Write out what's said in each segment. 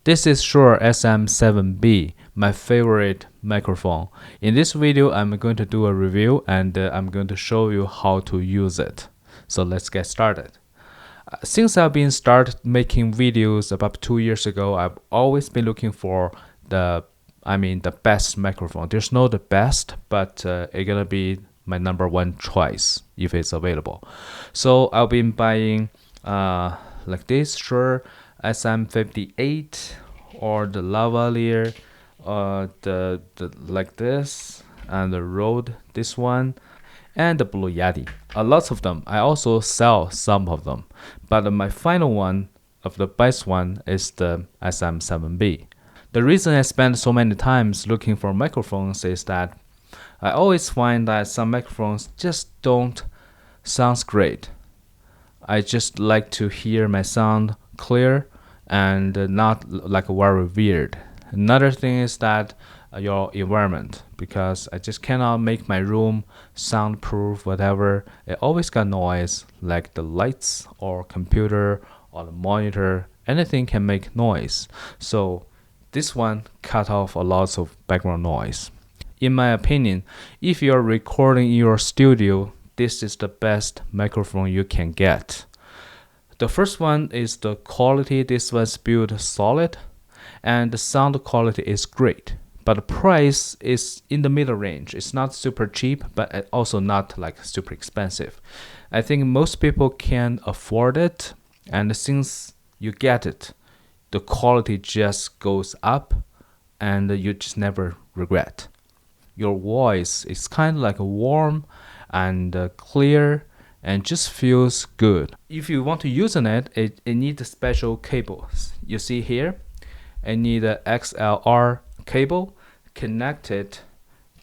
This is Shure SM7B, my favorite microphone. In this video, I'm going to do a review and I'm going to show you how to use it. So let's get started. Since I've been started making videos about 2 years ago, I've always been looking for the best microphone. There's no the best, but it's gonna be my number one choice if it's available. So I've been buying like this Shure SM58 or the lavalier, the like this, and the Rode, this one, and the Blue Yeti. Lots of them. I also sell some of them, but my final one of the best one is the SM7B. The reason I spend so many times looking for microphones is that I always find that some microphones just don't sound great. I just like to hear my sound clear and not like very weird. Another thing is that your environment, because I just cannot make my room soundproof, whatever. It always got noise, like the lights or computer or the monitor. Anything can make noise. So this one cut off a lot of background noise. In my opinion, if you're recording in your studio, this is the best microphone you can get. The first one is the quality. This one's built solid and the sound quality is great, but the price is in the middle range. It's not super cheap, but also not like super expensive. I think most people can afford it, and since you get it, the quality just goes up and you just never regret. Your voice is kind of like warm and clear and just feels good. If you want to use it needs special cables. You see here, I need an XLR cable connected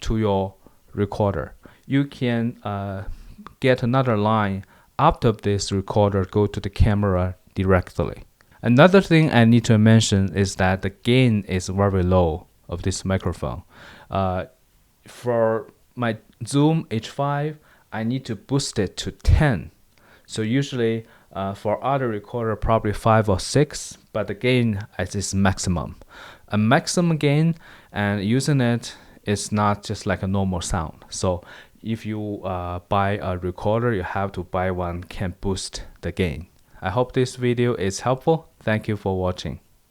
to your recorder. You can get another line after this recorder go to the camera directly. Another thing I need to mention is that the gain is very low of this microphone. For my Zoom H5, I need to boost it to 10. So usually for other recorder, probably 5 or 6, but the gain is maximum. A maximum gain, and using it is not just like a normal sound. So if you buy a recorder, you have to buy one can boost the gain. I hope this video is helpful. Thank you for watching.